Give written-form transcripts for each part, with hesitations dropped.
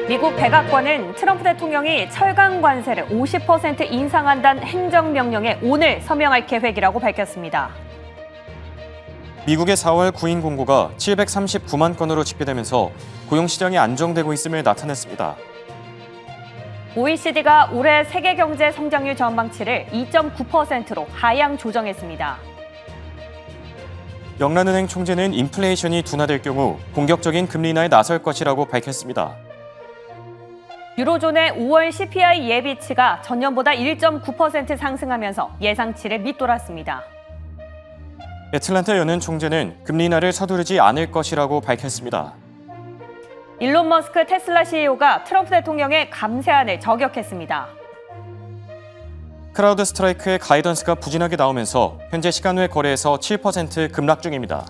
미국 백악관은 트럼프 대통령이 철강 관세를 50% 인상한다는 행정명령에 오늘 서명할 계획이라고 밝혔습니다. 미국의 4월 구인 공고가 739만 건으로 집계되면서 고용시장이 안정되고 있음을 나타냈습니다. OECD가 올해 세계 경제 성장률 전망치를 2.9%로 하향 조정했습니다. 영란은행 총재는 인플레이션이 둔화될 경우 공격적인 금리 인하에 나설 것이라고 밝혔습니다. 유로존의 5월 CPI 예비치가 전년보다 1.9% 상승하면서 예상치를 밑돌았습니다. 애틀란타 연은 총재는 금리 인하를 서두르지 않을 것이라고 밝혔습니다. 일론 머스크 테슬라 CEO가 트럼프 대통령의 감세안을 저격했습니다. 크라우드 스트라이크의 가이던스가 부진하게 나오면서 현재 시간 외 거래에서 7% 급락 중입니다.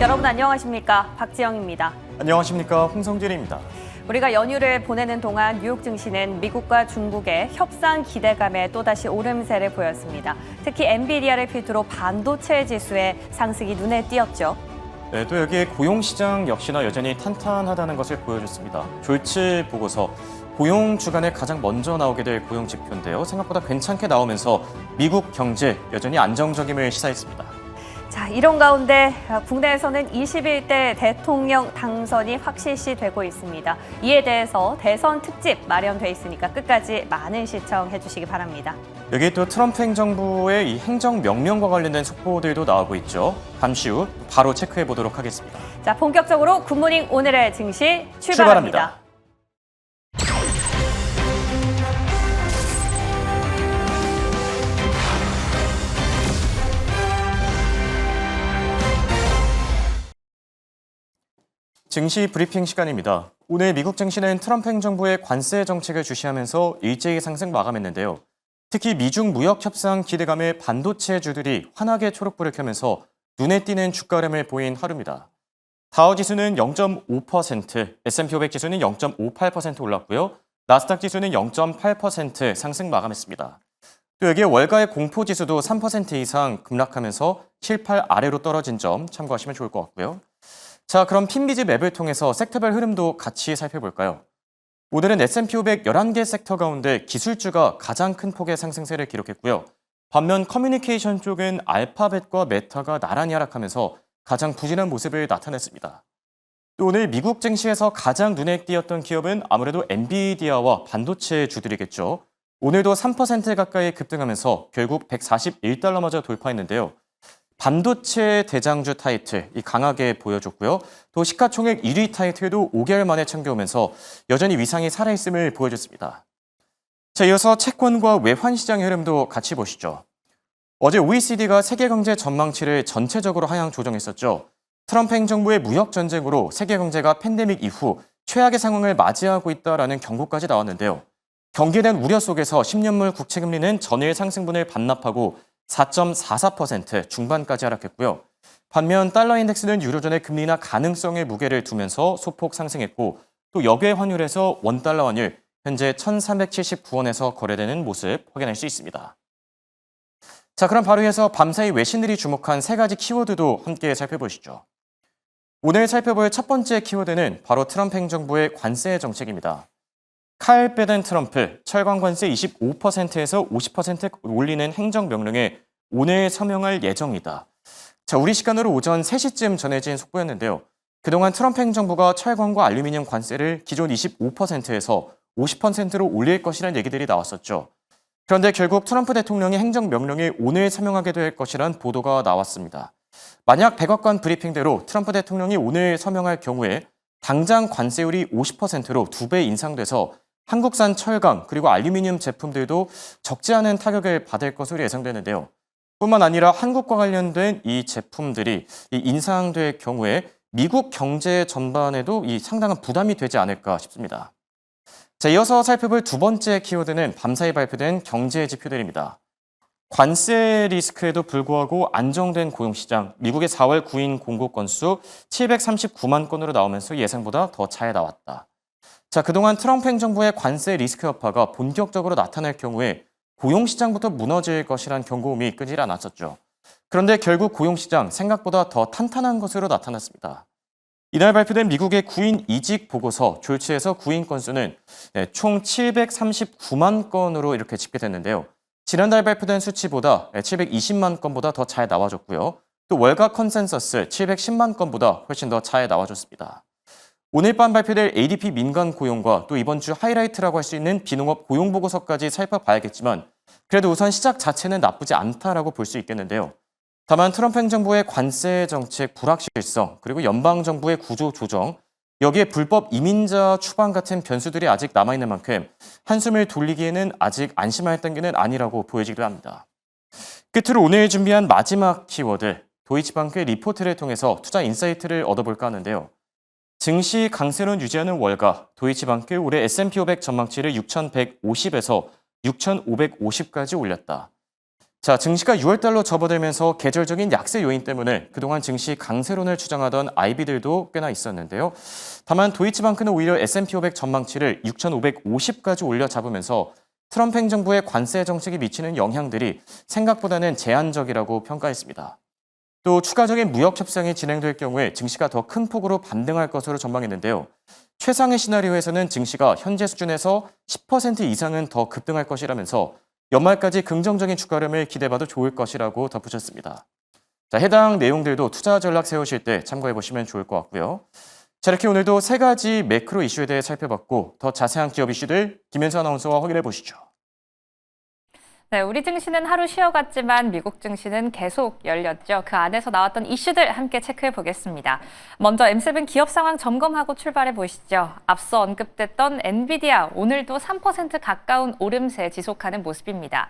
여러분 안녕하십니까? 박지영입니다. 안녕하십니까? 홍성진입니다. 우리가 연휴를 보내는 동안 뉴욕 증시는 미국과 중국의 협상 기대감에 또다시 오름세를 보였습니다. 특히 엔비디아를 필두로 반도체 지수의 상승이 눈에 띄었죠. 네, 또 여기에 고용시장 역시나 여전히 탄탄하다는 것을 보여줬습니다. 졸지 보고서 고용 주간에 가장 먼저 나오게 될 고용 지표인데요. 생각보다 괜찮게 나오면서 미국 경제 여전히 안정적임을 시사했습니다. 자, 이런 가운데 국내에서는 21대 대통령 당선이 확실시 되고 있습니다. 이에 대해서 대선 특집 마련돼 있으니까 끝까지 많은 시청해 주시기 바랍니다. 여기 또 트럼프 행정부의 이 행정명령과 관련된 속보들도 나오고 있죠. 잠시 후 바로 체크해 보도록 하겠습니다. 자, 본격적으로 굿모닝 오늘의 증시 출발합니다. 증시 브리핑 시간입니다. 오늘 미국 증시는 트럼프 행정부의 관세 정책을 주시하면서 일제히 상승 마감했는데요. 특히 미중 무역 협상 기대감에 반도체주들이 환하게 초록불을 켜면서 눈에 띄는 주가름을 보인 하루입니다. 다우 지수는 0.5%, S&P 500 지수는 0.58% 올랐고요. 나스닥 지수는 0.8% 상승 마감했습니다. 또 여기에 월가의 공포 지수도 3% 이상 급락하면서 7, 8 아래로 떨어진 점 참고하시면 좋을 것 같고요. 자, 그럼 핀비즈 맵을 통해서 섹터별 흐름도 같이 살펴볼까요? 오늘은 S&P 500 11개 섹터 가운데 기술주가 가장 큰 폭의 상승세를 기록했고요. 반면 커뮤니케이션 쪽은 알파벳과 메타가 나란히 하락하면서 가장 부진한 모습을 나타냈습니다. 또 오늘 미국 증시에서 가장 눈에 띄었던 기업은 아무래도 엔비디아와 반도체 주들이겠죠. 오늘도 3% 가까이 급등하면서 결국 141달러마저 돌파했는데요. 반도체 대장주 타이틀 강하게 보여줬고요. 또 시가총액 1위 타이틀도 5개월 만에 챙겨오면서 여전히 위상이 살아있음을 보여줬습니다. 자, 이어서 채권과 외환 시장의 흐름도 같이 보시죠. 어제 OECD가 세계 경제 전망치를 전체적으로 하향 조정했었죠. 트럼프 행정부의 무역 전쟁으로 세계 경제가 팬데믹 이후 최악의 상황을 맞이하고 있다라는 경고까지 나왔는데요. 경계된 우려 속에서 10년물 국채 금리는 전일 상승분을 반납하고 4.44% 중반까지 하락했고요. 반면 달러 인덱스는 유로존의 금리 인하 가능성의 무게를 두면서 소폭 상승했고 또 역외 환율에서 원달러 환율 현재 1,379원에서 거래되는 모습 확인할 수 있습니다. 자, 그럼 바로 이어서 밤사이 외신들이 주목한 세 가지 키워드도 함께 살펴보시죠. 오늘 살펴볼 첫 번째 키워드는 바로 트럼프 행정부의 관세 정책입니다. 칼 베덴 트럼프 철강 관세 25%에서 50% 올리는 행정명령에 오늘 서명할 예정이다. 자, 우리 시간으로 오전 3시쯤 전해진 속보였는데요. 그동안 트럼프 행정부가 철강과 알루미늄 관세를 기존 25%에서 50%로 올릴 것이라는 얘기들이 나왔었죠. 그런데 결국 트럼프 대통령이 행정명령에 오늘 서명하게 될 것이란 보도가 나왔습니다. 만약 백악관 브리핑대로 트럼프 대통령이 오늘 서명할 경우에 당장 관세율이 50%로 2배 인상돼서 한국산 철강 그리고 알루미늄 제품들도 적지 않은 타격을 받을 것으로 예상되는데요. 뿐만 아니라 한국과 관련된 이 제품들이 인상될 경우에 미국 경제 전반에도 상당한 부담이 되지 않을까 싶습니다. 자, 이어서 살펴볼 두 번째 키워드는 밤사이 발표된 경제 지표들입니다. 관세 리스크에도 불구하고 안정된 고용시장, 미국의 4월 구인 공고 건수 739만 건으로 나오면서 예상보다 더 잘 나왔다. 자, 그동안 트럼프 행정부의 관세 리스크 여파가 본격적으로 나타날 경우에 고용시장부터 무너질 것이란 경고음이 끄질 않았었죠. 그런데 결국 고용시장 생각보다 더 탄탄한 것으로 나타났습니다. 이날 발표된 미국의 구인 이직 보고서 졸지에서 구인 건수는 총 739만 건으로 이렇게 집계됐는데요. 지난달 발표된 수치보다 720만 건보다 더 잘 나와줬고요. 또 월가 컨센서스 710만 건보다 훨씬 더 잘 나와줬습니다. 오늘 밤 발표될 ADP 민간 고용과 또 이번 주 하이라이트라고 할 수 있는 비농업 고용 보고서까지 살펴봐야겠지만 그래도 우선 시작 자체는 나쁘지 않다라고 볼 수 있겠는데요. 다만 트럼프 행정부의 관세 정책 불확실성 그리고 연방 정부의 구조 조정 여기에 불법 이민자 추방 같은 변수들이 아직 남아있는 만큼 한숨을 돌리기에는 아직 안심할 단계는 아니라고 보여지기도 합니다. 끝으로 오늘 준비한 마지막 키워드 도이치방크의 리포트를 통해서 투자 인사이트를 얻어볼까 하는데요. 증시 강세론 유지하는 월가, 도이치방크 올해 S&P 500 전망치를 6,150에서 6,550까지 올렸다. 자, 증시가 6월달로 접어들면서 계절적인 약세 요인 때문에 그동안 증시 강세론을 주장하던 IB들도 꽤나 있었는데요. 다만 도이치방크는 오히려 S&P 500 전망치를 6,550까지 올려 잡으면서 트럼프 행정부의 관세 정책이 미치는 영향들이 생각보다는 제한적이라고 평가했습니다. 또 추가적인 무역 협상이 진행될 경우에 증시가 더 큰 폭으로 반등할 것으로 전망했는데요. 최상의 시나리오에서는 증시가 현재 수준에서 10% 이상은 더 급등할 것이라면서 연말까지 긍정적인 주가름을 기대해봐도 좋을 것이라고 덧붙였습니다. 자, 해당 내용들도 투자 전략 세우실 때 참고해보시면 좋을 것 같고요. 자, 이렇게 오늘도 세 가지 매크로 이슈에 대해 살펴봤고 더 자세한 기업 이슈들 김현수 아나운서와 확인해 보시죠. 네, 우리 증시는 하루 쉬어갔지만 미국 증시는 계속 열렸죠. 그 안에서 나왔던 이슈들 함께 체크해 보겠습니다. 먼저 M7 기업 상황 점검하고 출발해 보시죠. 앞서 언급됐던 엔비디아 오늘도 3% 가까운 오름세 지속하는 모습입니다.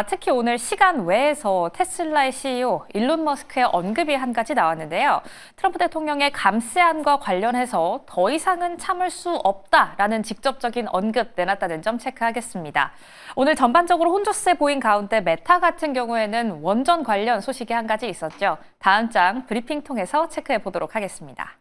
특히 오늘 시간 외에서 테슬라의 CEO 일론 머스크의 언급이 한 가지 나왔는데요. 트럼프 대통령의 감세안과 관련해서 더 이상은 참을 수 없다라는 직접적인 언급 내놨다는 점 체크하겠습니다. 오늘 전반적으로 혼조세 보인 가운데 메타 같은 경우에는 원전 관련 소식이 한 가지 있었죠. 다음 장 브리핑 통해서 체크해 보도록 하겠습니다.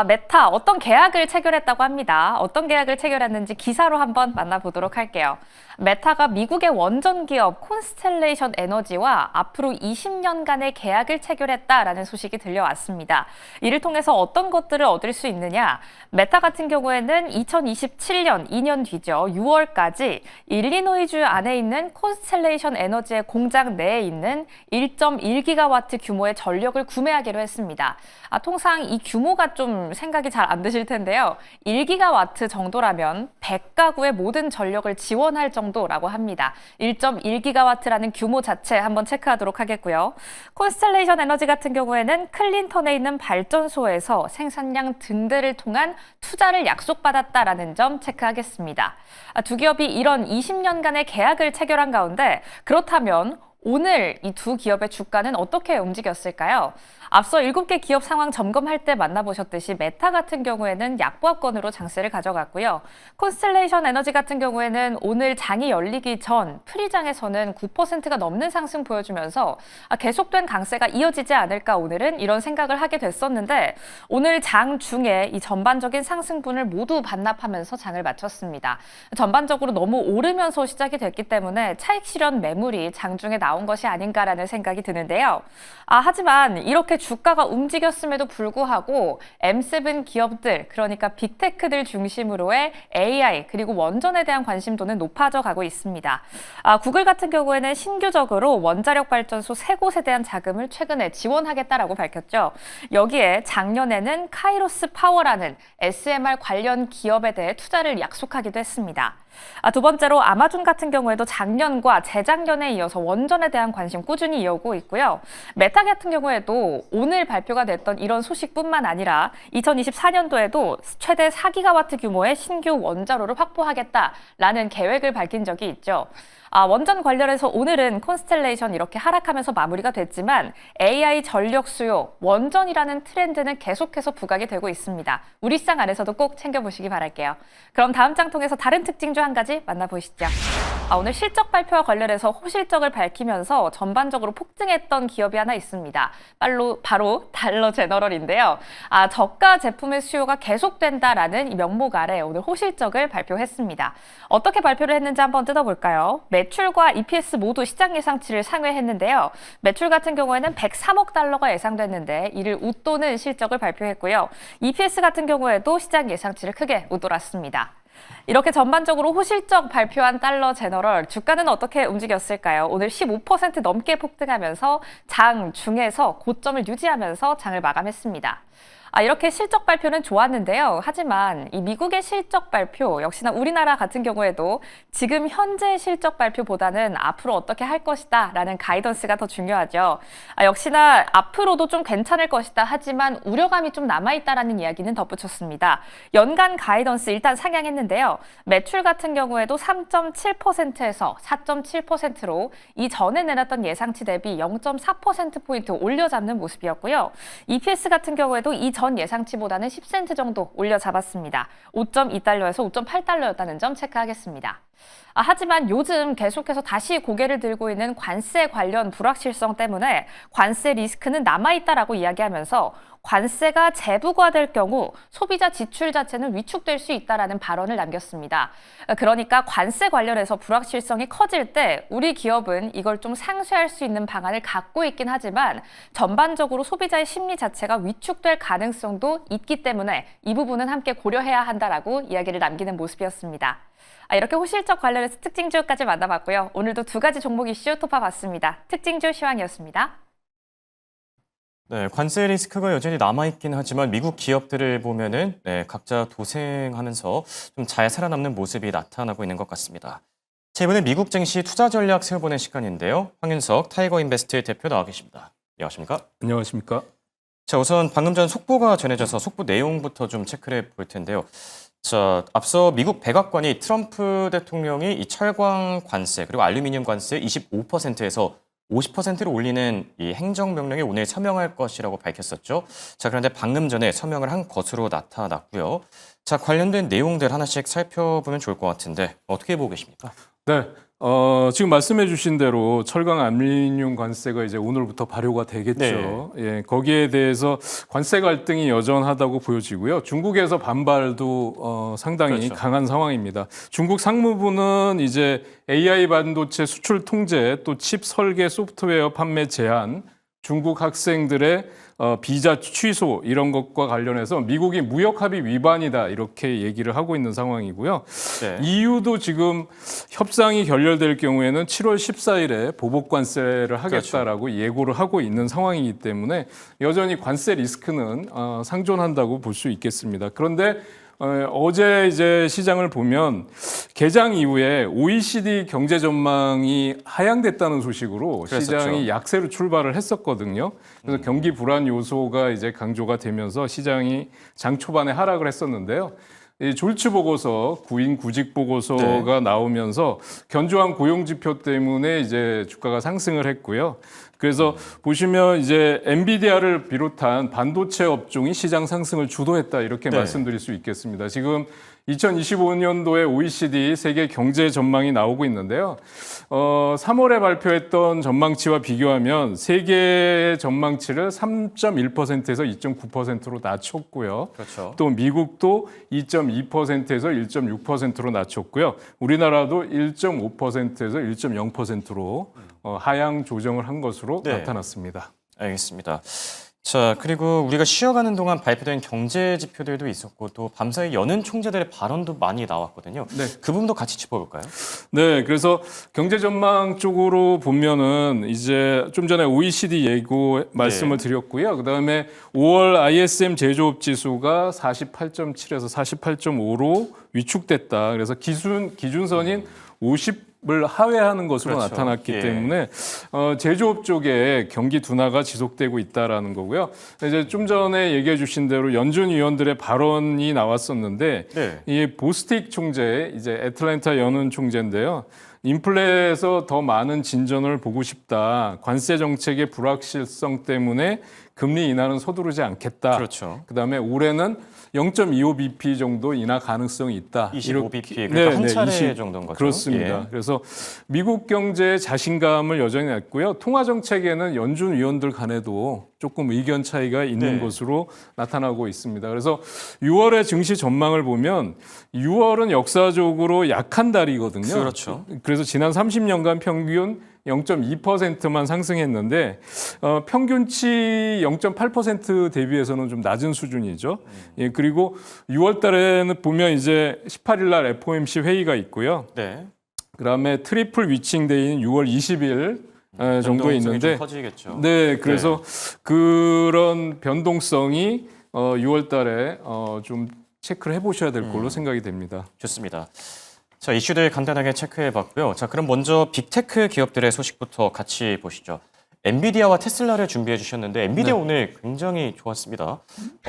메타 어떤 계약을 체결했다고 합니다. 어떤 계약을 체결했는지 기사로 한번 만나보도록 할게요. 메타가 미국의 원전 기업 콘스텔레이션 에너지와 앞으로 20년간의 계약을 체결했다라는 소식이 들려왔습니다. 이를 통해서 어떤 것들을 얻을 수 있느냐? 메타 같은 경우에는 2027년 2년 뒤죠. 6월까지 일리노이주 안에 있는 콘스텔레이션 에너지의 공장 내에 있는 1.1기가와트 규모의 전력을 구매하기로 했습니다. 통상 이 규모가 좀 생각이 잘 안 드실 텐데요. 1기가와트 정도라면 100가구의 모든 전력을 지원할 정도라고 합니다. 1.1기가와트라는 규모 자체 한번 체크하도록 하겠고요. 콘스텔레이션 에너지 같은 경우에는 클린턴에 있는 발전소에서 생산량 등대를 통한 투자를 약속받았다라는 점 체크하겠습니다. 두 기업이 이런 20년간의 계약을 체결한 가운데 그렇다면 오늘 이 두 기업의 주가는 어떻게 움직였을까요? 앞서 7개 기업 상황 점검할 때 만나보셨듯이 메타 같은 경우에는 약보합권으로 장세를 가져갔고요. 콘스텔레이션 에너지 같은 경우에는 오늘 장이 열리기 전 프리장에서는 9%가 넘는 상승 보여주면서 계속된 강세가 이어지지 않을까 오늘은 이런 생각을 하게 됐었는데 오늘 장 중에 이 전반적인 상승분을 모두 반납하면서 장을 마쳤습니다. 전반적으로 너무 오르면서 시작이 됐기 때문에 차익 실현 매물이 장 중에 나온 것이 아닌가라는 생각이 드는데요. 하지만 이렇게 주가가 움직였음에도 불구하고 M7 기업들, 그러니까 빅테크들 중심으로의 AI 그리고 원전에 대한 관심도는 높아져 가고 있습니다. 구글 같은 경우에는 신규적으로 원자력 발전소 3곳에 대한 자금을 최근에 지원하겠다라고 밝혔죠. 여기에 작년에는 카이로스 파워라는 SMR 관련 기업에 대해 투자를 약속하기도 했습니다. 두 번째로 아마존 같은 경우에도 작년과 재작년에 이어서 원전에 대한 관심 꾸준히 이어오고 있고요. 메타 같은 경우에도 오늘 발표가 됐던 이런 소식뿐만 아니라 2024년도에도 최대 4기가와트 규모의 신규 원자로를 확보하겠다라는 계획을 밝힌 적이 있죠. 원전 관련해서 오늘은 콘스텔레이션 이렇게 하락하면서 마무리가 됐지만 AI 전력 수요, 원전이라는 트렌드는 계속해서 부각이 되고 있습니다. 우리 시장 안에서도 꼭 챙겨보시기 바랄게요. 그럼 다음 장 통해서 다른 특징 중 한 가지 만나보시죠. 오늘 실적 발표와 관련해서 호실적을 밝히면서 전반적으로 폭등했던 기업이 하나 있습니다. 바로 달러 제너럴인데요. 저가 제품의 수요가 계속된다라는 이 명목 아래 오늘 호실적을 발표했습니다. 어떻게 발표를 했는지 한번 뜯어볼까요? 매출과 EPS 모두 시장 예상치를 상회했는데요. 매출 같은 경우에는 103억 달러가 예상됐는데 이를 웃도는 실적을 발표했고요. EPS 같은 경우에도 시장 예상치를 크게 웃돌았습니다. 이렇게 전반적으로 호실적 발표한 달러 제너럴, 주가는 어떻게 움직였을까요? 오늘 15% 넘게 폭등하면서 장 중에서 고점을 유지하면서 장을 마감했습니다. 이렇게 실적 발표는 좋았는데요. 하지만 이 미국의 실적 발표, 역시나 우리나라 같은 경우에도 지금 현재 실적 발표보다는 앞으로 어떻게 할 것이다 라는 가이던스가 더 중요하죠. 역시나 앞으로도 좀 괜찮을 것이다. 하지만 우려감이 좀 남아있다라는 이야기는 덧붙였습니다. 연간 가이던스 일단 상향했는데요. 매출 같은 경우에도 3.7%에서 4.7%로 이전에 내놨던 예상치 대비 0.4%포인트 올려잡는 모습이었고요. EPS 같은 경우에도 전 예상치보다는 10센트 정도 올려잡았습니다. 5.2달러에서 5.8달러였다는 점 체크하겠습니다. 하지만 요즘 계속해서 다시 고개를 들고 있는 관세 관련 불확실성 때문에 관세 리스크는 남아있다라고 이야기하면서 관세가 재부과될 경우 소비자 지출 자체는 위축될 수 있다라는 발언을 남겼습니다. 그러니까 관세 관련해서 불확실성이 커질 때 우리 기업은 이걸 좀 상쇄할 수 있는 방안을 갖고 있긴 하지만 전반적으로 소비자의 심리 자체가 위축될 가능성도 있기 때문에 이 부분은 함께 고려해야 한다라고 이야기를 남기는 모습이었습니다. 이렇게 호실적 관련해서 특징주까지 만나봤고요. 오늘도 두 가지 종목 이슈 톱파봤습니다. 특징주 시황이었습니다. 네, 관세 리스크가 여전히 남아있긴 하지만 미국 기업들을 보면은 각자 도생하면서 좀 잘 살아남는 모습이 나타나고 있는 것 같습니다. 자, 이번엔 미국 증시 투자 전략 세워보는 시간인데요. 황윤석 타이거 인베스트 대표 나와 계십니다. 안녕하십니까? 안녕하십니까? 자, 우선 방금 전 속보가 전해져서 속보 내용부터 좀 체크를 해볼 텐데요. 자, 앞서 미국 백악관이 트럼프 대통령이 이 철강 관세 그리고 알루미늄 관세 25%에서 50%를 올리는 이 행정명령에 오늘 서명할 것이라고 밝혔었죠. 자, 그런데 방금 전에 서명을 한 것으로 나타났고요. 자, 관련된 내용들 하나씩 살펴보면 좋을 것 같은데 어떻게 보고 계십니까? 네, 지금 말씀해 주신 대로 철강 알루미늄 관세가 이제 오늘부터 발효가 되겠죠. 예, 거기에 대해서 관세 갈등이 여전하다고 보여지고요. 중국에서 반발도 상당히 그렇죠. 강한 상황입니다. 중국 상무부는 이제 AI 반도체 수출 통제, 또 칩 설계 소프트웨어 판매 제한, 중국 학생들의 비자 취소 이런 것과 관련해서 미국이 무역 합의 위반이다 이렇게 얘기를 하고 있는 상황이고요. 네. EU도 지금 협상이 결렬될 경우에는 7월 14일에 보복 관세를 하겠다라고 그렇죠. 예고를 하고 있는 상황이기 때문에 여전히 관세 리스크는 상존한다고 볼 수 있겠습니다. 그런데 어제 이제 시장을 보면 개장 이후에 OECD 경제 전망이 하향됐다는 소식으로 그랬었죠. 시장이 약세로 출발을 했었거든요. 그래서 경기 불안 요소가 이제 강조가 되면서 시장이 장 초반에 하락을 했었는데요. 이 졸츠 보고서, 구인 구직 보고서가 나오면서 견조한 고용 지표 때문에 이제 주가가 상승을 했고요. 그래서 보시면 이제 엔비디아를 비롯한 반도체 업종이 시장 상승을 주도했다 이렇게 말씀드릴 수 있겠습니다. 지금 2025년도에 OECD 세계 경제 전망이 나오고 있는데요. 3월에 발표했던 전망치와 비교하면 세계의 전망치를 3.1%에서 2.9%로 낮췄고요. 그렇죠. 또 미국도 2.2%에서 1.6%로 낮췄고요. 우리나라도 1.5%에서 1.0%로 하향 조정을 한 것으로 나타났습니다. 알겠습니다. 자, 그리고 우리가 쉬어가는 동안 발표된 경제 지표들도 있었고 또 밤사이 여는 총재들의 발언도 많이 나왔거든요. 네. 그 부분도 같이 짚어볼까요? 네, 그래서 경제 전망 쪽으로 보면은 이제 좀 전에 OECD 예고 말씀을 드렸고요. 그다음에 5월 ISM 제조업 지수가 48.7에서 48.5로 위축됐다. 그래서 기준선인 50을 하회하는 것으로 그렇죠. 나타났기 때문에 제조업 쪽에 경기 둔화가 지속되고 있다라는 거고요. 이제 좀 전에 얘기해 주신 대로 연준 위원들의 발언이 나왔었는데 이 보스틱 총재, 이제 애틀랜타 연은 총재인데요. 인플레에서 더 많은 진전을 보고 싶다. 관세 정책의 불확실성 때문에 금리 인하는 서두르지 않겠다. 그렇죠. 그다음에 올해는 0.25bp 정도 인하 가능성이 있다. 25bp 이렇게- 그러니까 한 네, 차례 20 정도인 거죠. 그렇습니다. 예. 그래서 미국 경제에 자신감을 여전히 갖고요. 통화 정책에는 연준 위원들 간에도 조금 의견 차이가 있는 네. 것으로 나타나고 있습니다. 그래서 6월의 증시 전망을 보면 6월은 역사적으로 약한 달이거든요. 그렇죠. 그래서 지난 30년간 평균 0.2%만 상승했는데 평균치 0.8% 대비해서는 좀 낮은 수준이죠. 예, 그리고 6월 달에는 보면 이제 18일 날 FOMC 회의가 있고요. 네. 그다음에 트리플 위칭 데이는 6월 20일 정도에 변동성이 있는데 좀 커지겠죠. 네, 그래서 그런 변동성이 6월 달에 좀 체크를 해보셔야 될 걸로 생각이 됩니다. 좋습니다. 자, 이슈들 간단하게 체크해 봤고요. 자, 그럼 먼저 빅테크 기업들의 소식부터 같이 보시죠. 엔비디아와 테슬라를 준비해 주셨는데 엔비디아 네. 오늘 굉장히 좋았습니다.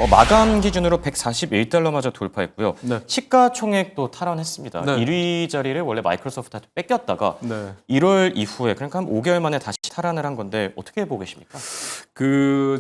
마감 기준으로 141달러마저 돌파했고요. 네. 시가총액도 탈환했습니다. 네. 1위 자리를 원래 마이크로소프트한테 뺏겼다가 네. 1월 이후에 그러니까 한 5개월 만에 다시 탈환을 한 건데 어떻게 보고 계십니까?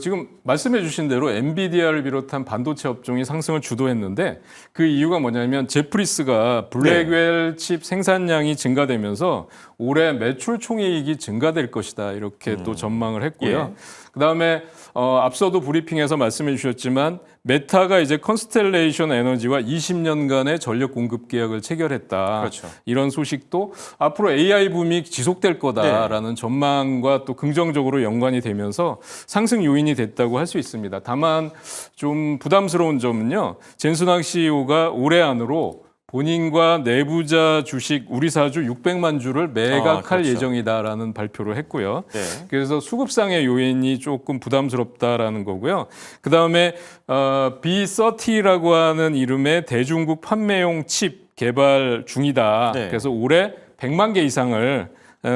지금 말씀해 주신 대로 엔비디아를 비롯한 반도체 업종이 상승을 주도했는데 그 이유가 뭐냐면 제프리스가 블랙웰 칩 생산량이 증가되면서 올해 매출 총이익이 증가될 것이다 이렇게 또 전망을 했고요. 그다음에 앞서도 브리핑에서 말씀해 주셨지만 메타가 이제 컨스텔레이션 에너지와 20년간의 전력 공급 계약을 체결했다. 그렇죠. 이런 소식도 앞으로 AI 붐이 지속될 거다라는 전망과 또 긍정적으로 연관이 되면서 상승 요인이 됐다고 할 수 있습니다. 다만 좀 부담스러운 점은요. 젠순학 CEO가 올해 안으로 본인과 내부자 주식 우리사주 600만 주를 매각할 그렇죠. 예정이다라는 발표를 했고요. 네. 그래서 수급상의 요인이 조금 부담스럽다라는 거고요. 그 다음에 B30라고 하는 이름의 대중국 판매용 칩 개발 중이다. 네. 그래서 올해 100만 개 이상을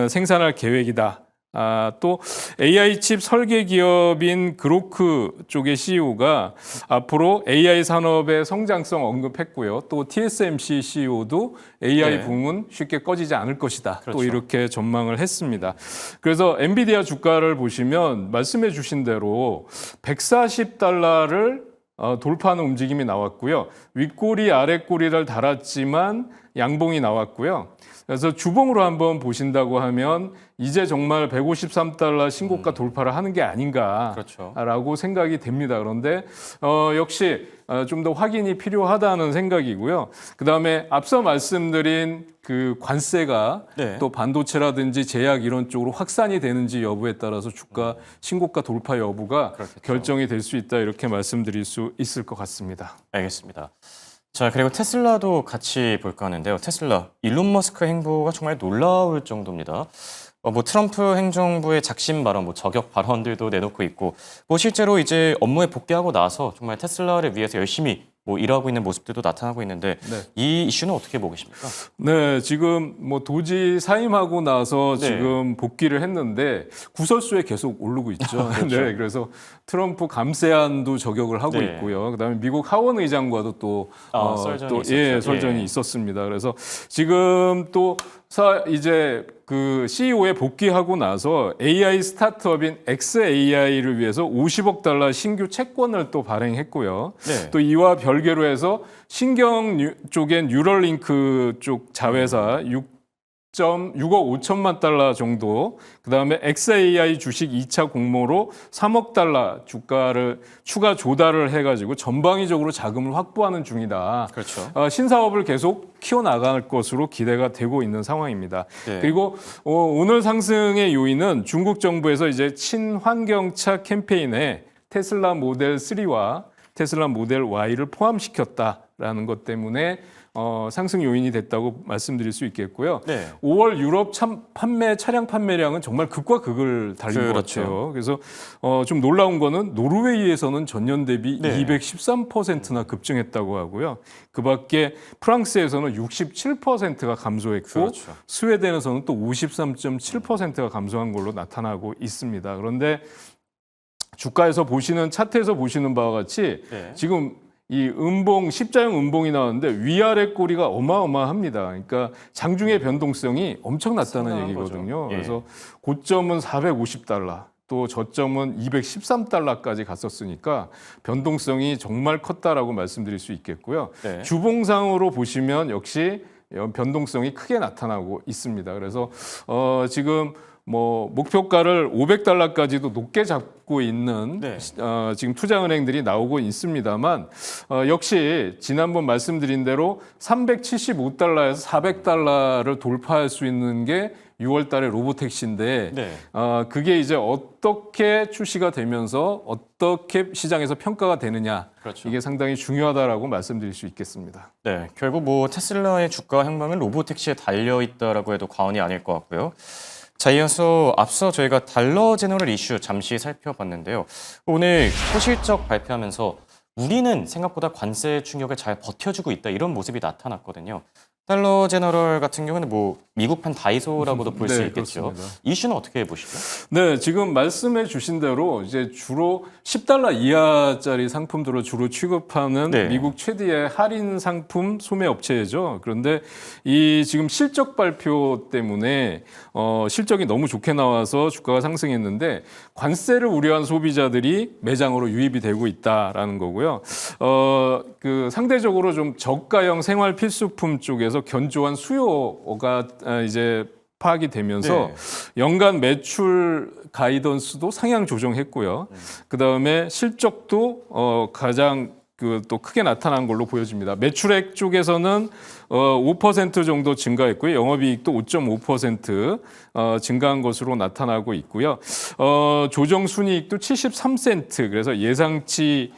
생산할 계획이다. 또 AI 칩 설계 기업인 그로크 쪽의 CEO가 앞으로 AI 산업의 성장성 언급했고요. 또 TSMC CEO도 AI 네. 붐은 쉽게 꺼지지 않을 것이다. 그렇죠. 또 이렇게 전망을 했습니다. 그래서 엔비디아 주가를 보시면 말씀해 주신 대로 140달러를 돌파하는 움직임이 나왔고요. 윗꼬리 아랫꼬리를 달았지만 양봉이 나왔고요. 그래서 주봉으로 한번 보신다고 하면 이제 정말 153달러 신고가 돌파를 하는 게 아닌가라고 그렇죠. 생각이 됩니다. 그런데 역시 좀 더 확인이 필요하다는 생각이고요. 그다음에 앞서 말씀드린 그 관세가 네. 또 반도체라든지 제약 이런 쪽으로 확산이 되는지 여부에 따라서 주가 신고가 돌파 여부가 그렇겠죠. 결정이 될 수 있다 이렇게 말씀드릴 수 있을 것 같습니다. 알겠습니다. 자, 그리고 테슬라도 같이 볼까 하는데요. 테슬라, 일론 머스크 행보가 정말 놀라울 정도입니다. 트럼프 행정부의 작심 발언, 저격 발언들도 내놓고 있고, 실제로 이제 업무에 복귀하고 나서 정말 테슬라를 위해서 열심히 일하고 있는 모습들도 나타나고 있는데, 네. 이 이슈는 어떻게 보고 계십니까? 네, 지금 도지 사임하고 나서 네. 지금 복귀를 했는데 구설수에 계속 오르고 있죠. 그렇죠. 네, 그래서 트럼프 감세안도 저격을 하고 네. 있고요. 그다음에 미국 하원 의장과도 또 썰전이 예, 있었죠. 설전이 예. 있었습니다. 그래서 지금 또 이제 그 CEO에 복귀하고 나서 AI 스타트업인 xAI를 위해서 50억 달러 신규 채권을 또 발행했고요. 네. 또 이와 별개로 해서 신경 쪽엔 뉴럴링크 쪽 자회사 6억 5천만 달러 정도, 그다음에 xAI 주식 2차 공모로 3억 달러 주가를 추가 조달을 해가지고 전방위적으로 자금을 확보하는 중이다. 그렇죠. 신사업을 계속 키워나갈 것으로 기대가 되고 있는 상황입니다. 네. 그리고 오늘 상승의 요인은 중국 정부에서 이제 친환경차 캠페인에 테슬라 모델 3와 테슬라 모델 Y를 포함시켰다라는 것 때문에 상승 요인이 됐다고 말씀드릴 수 있겠고요. 네. 5월 유럽 차량 판매량은 정말 극과 극을 달린 것 그렇죠. 같아요. 그래서 좀 놀라운 거는 노르웨이에서는 전년 대비 네. 213%나 급증했다고 하고요. 그밖에 프랑스에서는 67%가 감소했고 그렇죠. 스웨덴에서는 또 53.7%가 감소한 걸로 나타나고 있습니다. 그런데 주가에서 보시는 차트에서 보시는 바와 같이 네. 지금 이 십자형 음봉이 나왔는데 위아래 꼬리가 어마어마합니다. 그러니까 장중의 변동성이 엄청났다는 상당한 얘기거든요. 거죠. 예. 그래서 고점은 450달러, 또 저점은 213달러까지 갔었으니까 변동성이 정말 컸다라고 말씀드릴 수 있겠고요. 네. 주봉상으로 보시면 역시 변동성이 크게 나타나고 있습니다. 그래서 지금 뭐 목표가를 500달러까지도 높게 잡고 있는 네. 지금 투자은행들이 나오고 있습니다만 역시 지난번 말씀드린 대로 375달러에서 400달러를 돌파할 수 있는 게 6월 달에 로보택시인데 네. 그게 이제 어떻게 출시가 되면서 어떻게 시장에서 평가가 되느냐 그렇죠. 이게 상당히 중요하다라고 말씀드릴 수 있겠습니다. 네, 결국 뭐 테슬라의 주가 향방은 로보택시에 달려 있다라고 해도 과언이 아닐 것 같고요. 자, 이어서 앞서 저희가 달러 제너럴 이슈 잠시 살펴봤는데요. 오늘 초실적 발표하면서 우리는 생각보다 관세 충격을 잘 버텨주고 있다 이런 모습이 나타났거든요. 달러 제너럴 같은 경우는 뭐 미국판 다이소라고도 볼 수 네, 있겠죠. 그렇습니다. 이슈는 어떻게 보시죠? 네, 지금 말씀해 주신 대로 이제 주로 10달러 이하짜리 상품들을 주로 취급하는 네. 미국 최대의 할인 상품 소매 업체죠. 그런데 이 지금 실적 발표 때문에 실적이 너무 좋게 나와서 주가가 상승했는데 관세를 우려한 소비자들이 매장으로 유입이 되고 있다라는 거고요. 그 상대적으로 좀 저가형 생활 필수품 쪽에서 견조한 수요가 이제 파악이 되면서 네. 연간 매출 가이던스도 상향 조정했고요. 그다음에 실적도 가장 또 크게 나타난 걸로 보여집니다. 매출액 쪽에서는 5% 정도 증가했고요. 영업이익도 5.5% 증가한 것으로 나타나고 있고요. 조정 순이익도 73센트. 그래서 예상치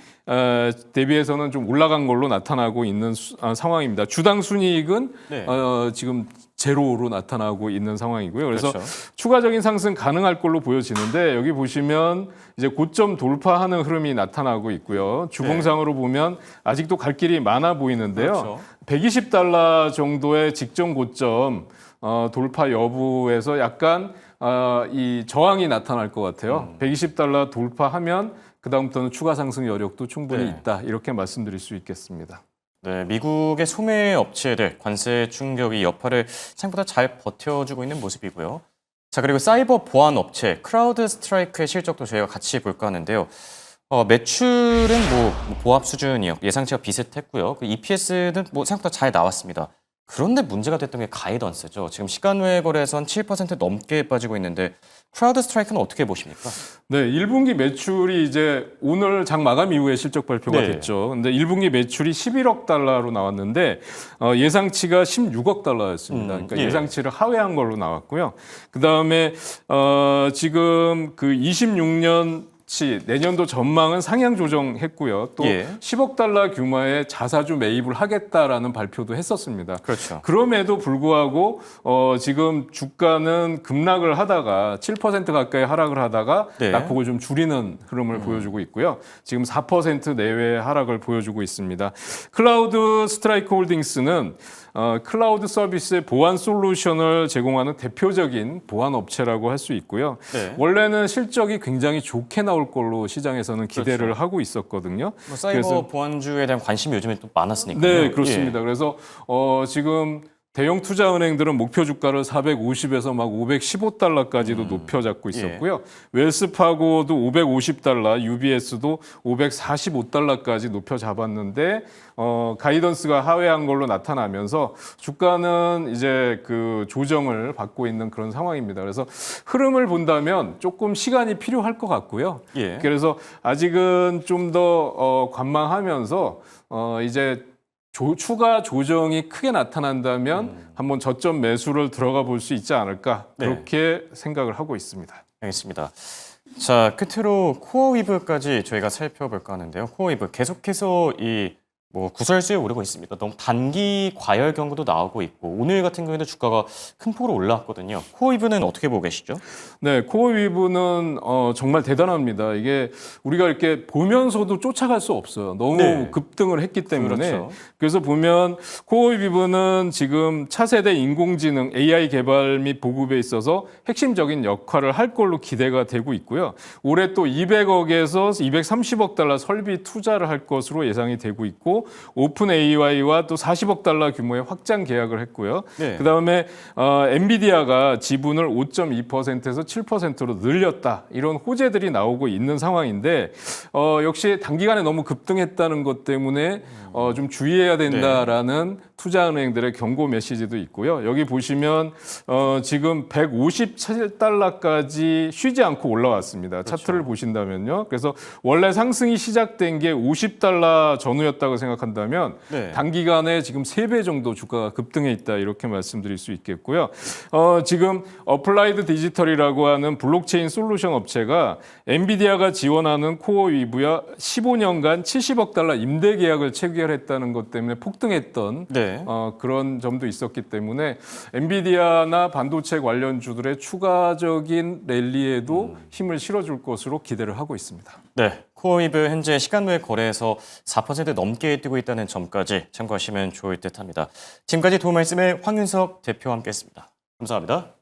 대비해서는 좀 올라간 걸로 나타나고 있는 상황입니다. 주당 순이익은 네. 지금 제로로 나타나고 있는 상황이고요. 그래서 그렇죠. 추가적인 상승 가능할 걸로 보여지는데 여기 보시면 이제 고점 돌파하는 흐름이 나타나고 있고요. 주봉상으로 보면 아직도 갈 길이 많아 보이는데요. 그렇죠. 120달러 정도의 직전 고점 돌파 여부에서 약간 이 저항이 나타날 것 같아요. 120달러 돌파하면 그다음부터는 추가 상승 여력도 충분히 네. 있다. 이렇게 말씀드릴 수 있겠습니다. 네, 미국의 소매 업체들 관세 충격이 여파를 생각보다 잘 버텨주고 있는 모습이고요. 자, 그리고 사이버 보안 업체 크라우드 스트라이크의 실적도 저희가 같이 볼까 하는데요. 매출은 뭐 보합 수준이요. 예상치와 비슷했고요. 그 EPS는 뭐 생각보다 잘 나왔습니다. 그런데 문제가 됐던 게 가이던스죠. 지금 시간 외 거래에선 7% 넘게 빠지고 있는데 크라우드 스트라이크는 어떻게 보십니까? 네, 1분기 매출이 이제 오늘 장 마감 이후에 실적 발표가 네. 됐죠. 근데 1분기 매출이 11억 달러로 나왔는데 예상치가 16억 달러였습니다. 그러니까 예. 예상치를 하회한 걸로 나왔고요. 그다음에 지금 그 26년 내년도 전망은 상향 조정했고요. 또 예. 10억 달러 규모의 자사주 매입을 하겠다라는 발표도 했었습니다. 그렇죠. 그럼에도 불구하고 지금 주가는 급락을 하다가 7% 가까이 하락을 하다가 네. 낙폭을 좀 줄이는 흐름을 보여주고 있고요. 지금 4% 내외의 하락을 보여주고 있습니다. 클라우드 스트라이크 홀딩스는 클라우드 서비스의 보안 솔루션을 제공하는 대표적인 보안 업체라고 할 수 있고요. 네. 원래는 실적이 굉장히 좋게 나올 걸로 시장에서는 기대를 그렇죠. 하고 있었거든요. 뭐 사이버 그래서- 보안주에 대한 관심이 요즘에 또 많았으니까요. 네, 그렇습니다. 그래서 지금 대형 투자 은행들은 목표 주가를 450에서 막 515달러까지도 높여 잡고 있었고요. 웰스파고도 550달러, UBS도 545달러까지 높여 잡았는데 가이던스가 하회한 걸로 나타나면서 주가는 이제 그 조정을 받고 있는 그런 상황입니다. 그래서 흐름을 본다면 조금 시간이 필요할 것 같고요. 예. 그래서 아직은 좀 더 관망하면서 이제 추가 조정이 크게 나타난다면 한번 저점 매수를 들어가 볼 수 있지 않을까 네. 그렇게 생각을 하고 있습니다. 알겠습니다. 자, 끝으로 코어위브까지 저희가 살펴볼까 하는데요. 코어위브 계속해서 이 뭐 구설수에 오르고 있습니다. 너무 단기 과열 경고도 나오고 있고 오늘 같은 경우에도 주가가 큰 폭으로 올라왔거든요. 코어위브는 어떻게 보고 계시죠? 네, 코어위브는 정말 대단합니다. 이게 우리가 이렇게 보면서도 쫓아갈 수 없어요. 너무 네. 급등을 했기 때문에. 그렇죠. 그래서 보면 코어위브는 지금 차세대 인공지능 AI 개발 및 보급에 있어서 핵심적인 역할을 할 걸로 기대가 되고 있고요. 올해 또 200억에서 230억 달러 설비 투자를 할 것으로 예상이 되고 있고 또 오픈 AI와 또 40억 달러 규모의 확장 계약을 했고요. 네. 그다음에 엔비디아가 지분을 5.2%에서 7%로 늘렸다. 이런 호재들이 나오고 있는 상황인데 역시 단기간에 너무 급등했다는 것 때문에 좀 주의해야 된다라는 투자은행들의 경고 메시지도 있고요. 여기 보시면 지금 157달러까지 쉬지 않고 올라왔습니다. 차트를 보신다면요. 그래서 원래 상승이 시작된 게 50달러 전후였다고 생각한다면 네. 단기간에 지금 3배 정도 주가가 급등해 있다 이렇게 말씀드릴 수 있겠고요. 지금 어플라이드 디지털이라고 하는 블록체인 솔루션 업체가 엔비디아가 지원하는 코어 위브야 15년간 70억 달러 임대 계약을 체결했다는 것 때문에 폭등했던 네. 그런 점도 있었기 때문에 엔비디아나 반도체 관련주들의 추가적인 랠리에도 힘을 실어줄 것으로 기대를 하고 있습니다. 네. 코어위브 현재 시간 외 거래에서 4% 넘게 뛰고 있다는 점까지 참고하시면 좋을 듯합니다. 지금까지 도움 말씀을 황윤석 대표와 함께했습니다. 감사합니다.